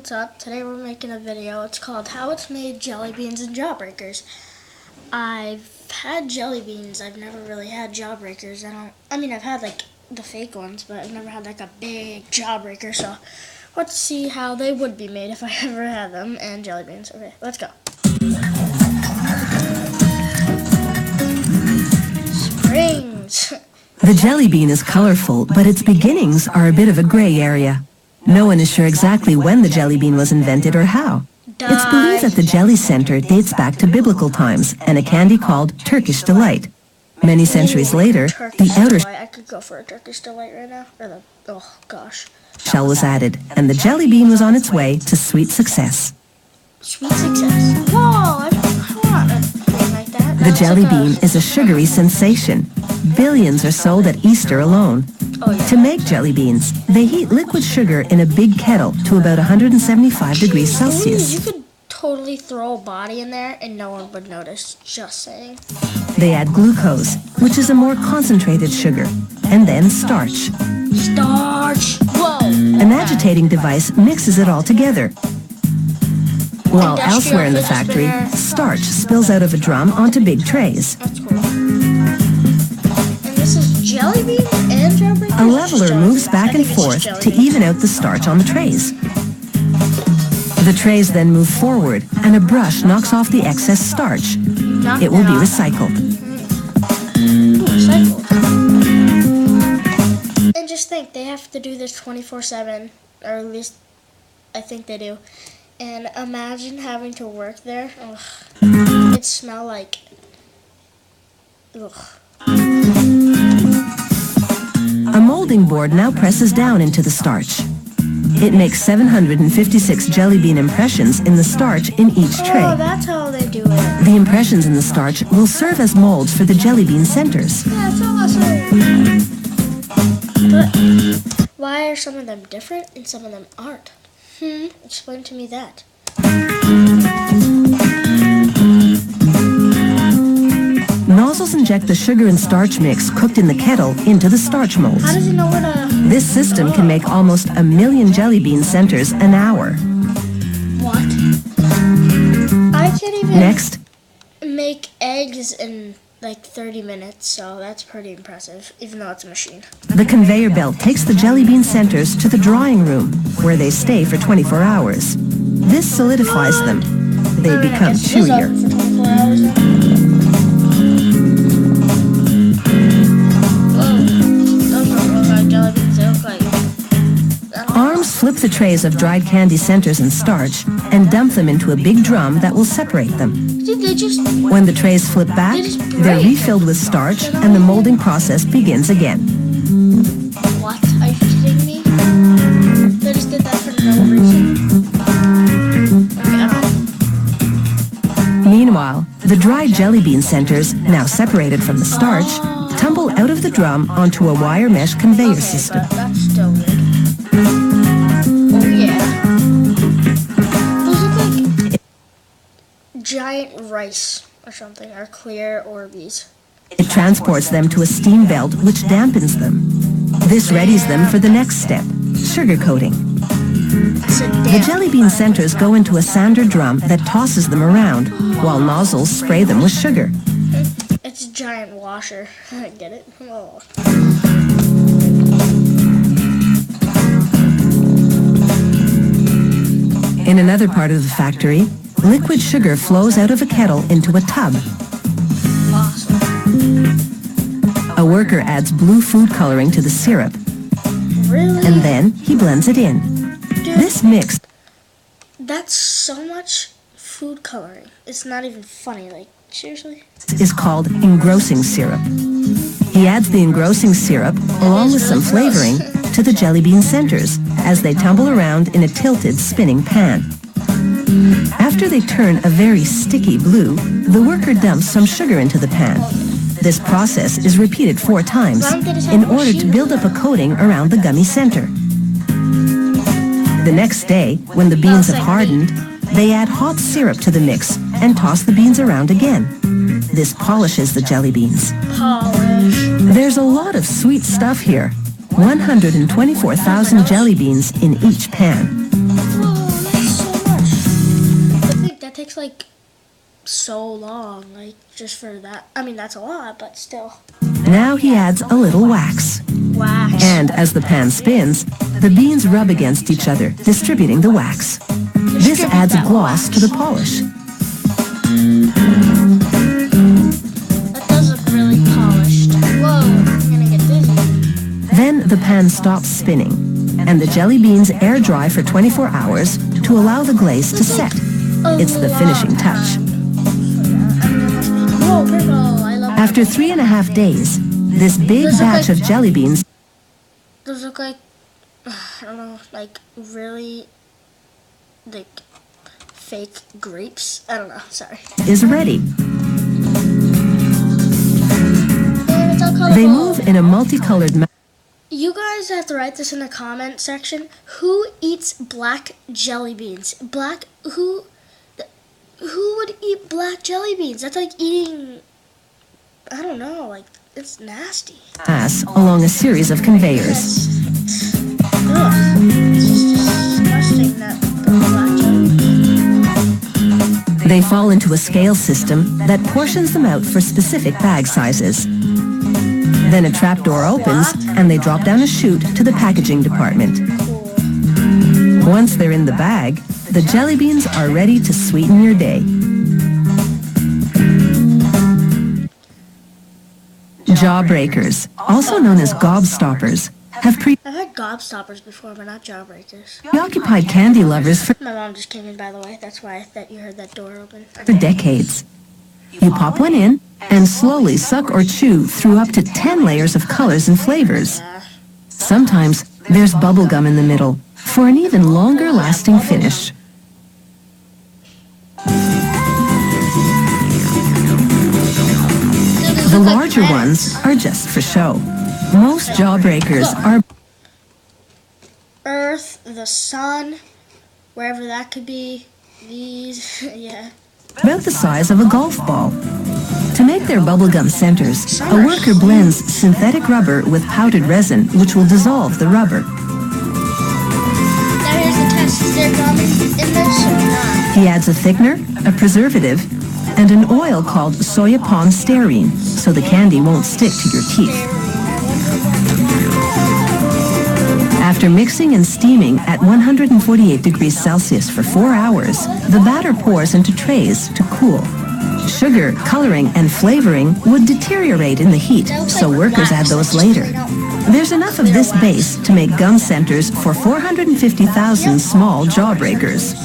what's up? Today we're making a video. It's called How It's Made Jelly Beans and Jawbreakers. I've had jelly beans. I've never really had jawbreakers. I've had like the fake ones, but I've never had like a big jawbreaker. So let's see how they would be made if I ever had them. And jelly beans. Okay, let's go. Springs. The jelly bean is colorful, but its beginnings are a bit of a gray area. No one is sure exactly when the jelly bean was invented or how. It's believed that the jelly center dates back to biblical times and a candy called Turkish Delight. Many centuries later, the outer I could go for a Turkish Delight right now. Oh gosh. Shell was added, and the jelly bean was on its way to sweet success. Sweet success. Whoa, I want a thing like that. The jelly bean is a sugary sensation. Billions are sold at Easter alone. To make jelly beans, they heat liquid sugar in a big kettle to about 175 degrees Celsius. You could totally throw a body in there and no one would notice, just saying. They add glucose, which is a more concentrated sugar, and then starch. Starch! Whoa! An agitating device mixes it all together. While elsewhere in the factory, starch spills out of a drum onto big trays. That's cool. And this is jelly beans and jawbreakers? A leveler moves back and forth to even out the starch on the trays. The trays then move forward, and a brush knocks off the excess starch. It will be recycled. Recycled. And just think, they have to do this 24/7, or at least I think they do. And imagine having to work there. Ugh. It'd smell like... Ugh. A molding board now presses down into the starch. It makes 756 jelly bean impressions in the starch in each tray. Oh, that's how they do it. The impressions in the starch will serve as molds for the jelly bean centers. That's awesome. But why are some of them different and some of them aren't? Explain to me that. Nozzles inject the sugar and starch mix cooked in the kettle into the starch molds. How does it know what a... This system can make almost 1 million jelly bean centers an hour. What? I can't even Next, make eggs in like 30 minutes, so that's pretty impressive, even though it's a machine. the conveyor belt takes the jelly bean centers to the drying room, where they stay for 24 hours. This solidifies them. They become chewier. For 24 hours now? Arms flip the trays of dried candy centers and starch and dump them into a big drum that will separate them. Did they just... When the trays flip back, they're refilled with starch and the molding process begins again. What? Are you kidding me? They just did that for no reason? Okay, Meanwhile, the dried jelly bean centers, now separated from the starch, tumble out of the drum onto a wire mesh conveyor system. That's still weird. Oh yeah. Those look like giant rice or something, or clear Orbeez. It transports them to a steam belt which dampens them. This readies them for the next step, sugar coating. The jelly bean centers go into a sander drum that tosses them around, while nozzles spray them with sugar. It's a giant washer. Get it? Oh. In another part of the factory, liquid sugar flows out of a kettle into a tub. Awesome. A worker adds blue food coloring to the syrup, Really? and then he blends it in. Dude, This mix that's so much food coloring. It's not even funny. Like, seriously? is called engrossing syrup. He adds the engrossing syrup, along with some flavoring, to the jelly bean centers as they tumble around in a tilted spinning pan. After they turn a very sticky blue, the worker dumps some sugar into the pan. This process is repeated 4 times in order to build up a coating around the gummy center. The next day, when the beans have hardened, they add hot syrup to the mix and toss the beans around again. This polishes the jelly beans. Polish. There's a lot of sweet stuff here. 124,000 jelly beans in each pan. Whoa, takes like so long, like just for that. I mean, that's a lot, but still. Now he adds a little wax. Wax. And as the pan spins, the beans rub against each other, distributing the wax. This adds a gloss to the polish. That does look really polished. Whoa, I'm gonna get dizzy. Then the pan stops spinning, and the jelly beans air dry for 24 hours to allow the glaze to set. It's the finishing touch. Whoa, purple. I love After 3.5 days, this big batch of jelly beans those look like, I don't know, like really, like fake grapes. I don't know, sorry. is ready. And it's all colorful. They move in a multicolored You guys have to write this in the comment section. Who eats black jelly beans? Who would eat black jelly beans? That's like eating, I don't know, like it's nasty. mass along a series of conveyors. Ugh, it's just disgusting that black jelly beans. They fall into a scale system that portions them out for specific bag sizes. Then a trapdoor opens and they drop down a chute to the packaging department. Once they're in the bag, the jelly beans are ready to sweeten your day. Jawbreakers, also known as gobstoppers, have I've had gobstoppers before, but not jawbreakers. preoccupied candy lovers for My mom just came in, by the way. That's why I thought you heard that door open. decades. You pop one in and slowly suck or chew through up to 10 layers of colors and flavors. Sometimes there's bubble gum in the middle for an even longer lasting finish. The larger ones are just for show. Most jawbreakers are Earth, the sun, wherever that could be. These, yeah. about the size of a golf ball. To make their bubblegum centers, a worker blends synthetic rubber with powdered resin, which will dissolve the rubber. Now here's the test. Is there gum in this or not? He adds a thickener, a preservative, and an oil called soya palm stearine, so the candy won't stick to your teeth. After mixing and steaming at 148 degrees Celsius for 4 hours, the batter pours into trays to cool. Sugar, coloring, and flavoring would deteriorate in the heat, so workers add those later. There's enough of this base to make gum centers for 450,000 small jawbreakers.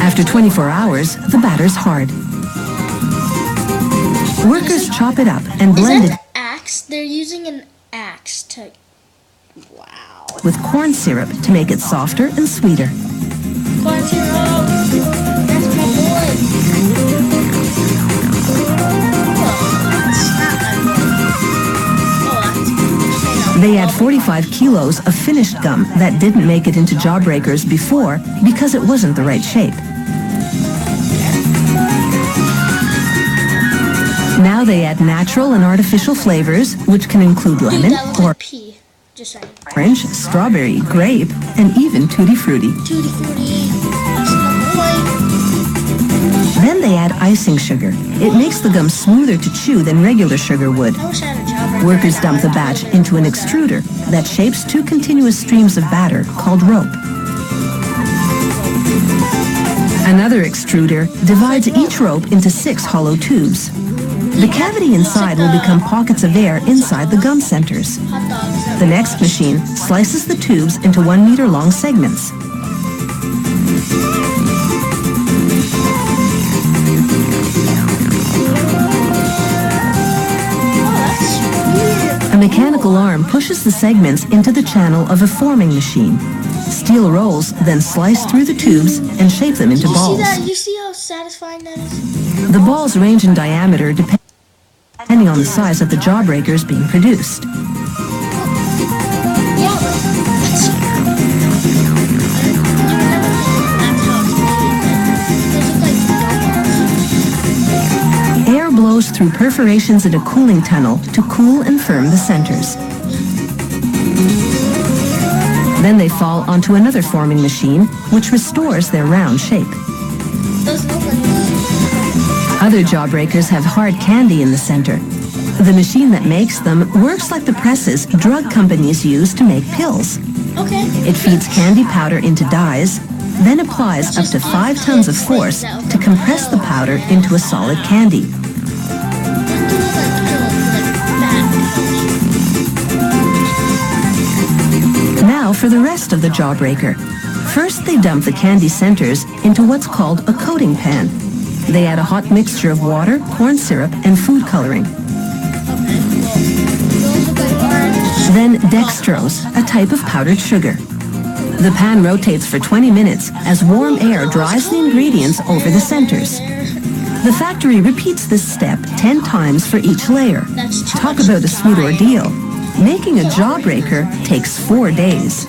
After 24 hours, the batter's hard. Workers chop it up and blend it Is that an axe? They're using an axe to... Wow. with corn syrup to make it softer and sweeter. Corn syrup. That's my boy. They add 45 kilos of finished gum that didn't make it into jawbreakers before because it wasn't the right shape. Now they add natural and artificial flavors, which can include Dude, lemon, that looks like pea. Just saying. orange, strawberry, grape, and even tutti frutti. Tutti frutti. That's my boy. Then they add icing sugar. It makes the gum smoother to chew than regular sugar would. I wish I had a jawbreaker. Workers dump the batch into an extruder that shapes 2 continuous streams of batter called rope. Another extruder divides each rope into 6 hollow tubes. The cavity inside will become pockets of air inside the gum centers. Hot dogs. The next machine slices the tubes into 1 meter long segments. A mechanical arm pushes the segments into the channel of a forming machine. Steel rolls then slice through the tubes and shape them into You see balls. that? You see how satisfying that is? The balls range in diameter depending on the size of the jawbreakers being produced. Yeah. That's Air blows through perforations in a cooling tunnel to cool and firm the centers. Then they fall onto another forming machine, which restores their round shape. Those look like Other jawbreakers have hard candy in the center. The machine that makes them works like the presses drug companies use to make pills. okay. It feeds candy powder into dyes, then applies up to 5 tons of force to compress the powder into a solid candy. Now for the rest of the jawbreaker. First, they dump the candy centers into what's called a coating pan. They add a hot mixture of water, corn syrup, and food coloring. Then dextrose, a type of powdered sugar. The pan rotates for 20 minutes as warm air dries the ingredients over the centers. The factory repeats this step 10 times for each layer. Talk about a sweet ordeal. Making a jawbreaker takes 4 days.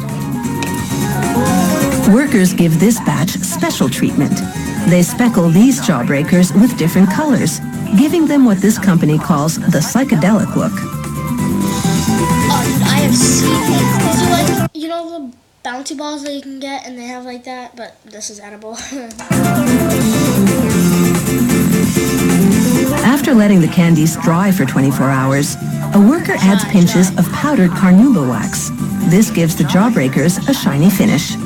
Workers give this batch special treatment. They speckle these jawbreakers with different colors, giving them what this company calls the psychedelic look. I have seen it. Is it like, you know the bouncy balls that you can get and they have like that, but this is edible. After letting the candies dry for 24 hours, a worker adds pinches of powdered carnauba wax. This gives the jawbreakers a shiny finish.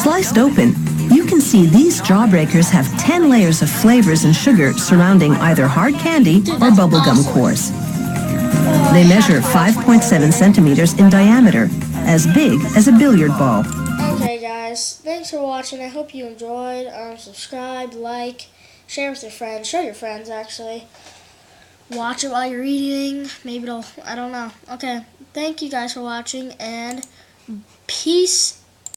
Sliced open, you can see these jawbreakers have 10 layers of flavors and sugar surrounding either hard candy or bubblegum cores. They measure 5.7 centimeters in diameter, as big as a billiard ball. Okay guys, thanks for watching. I hope you enjoyed. Subscribe, like, share with your friends. Show your friends actually. Watch it while you're eating. Maybe it'll, I don't know. Okay, thank you guys for watching and peace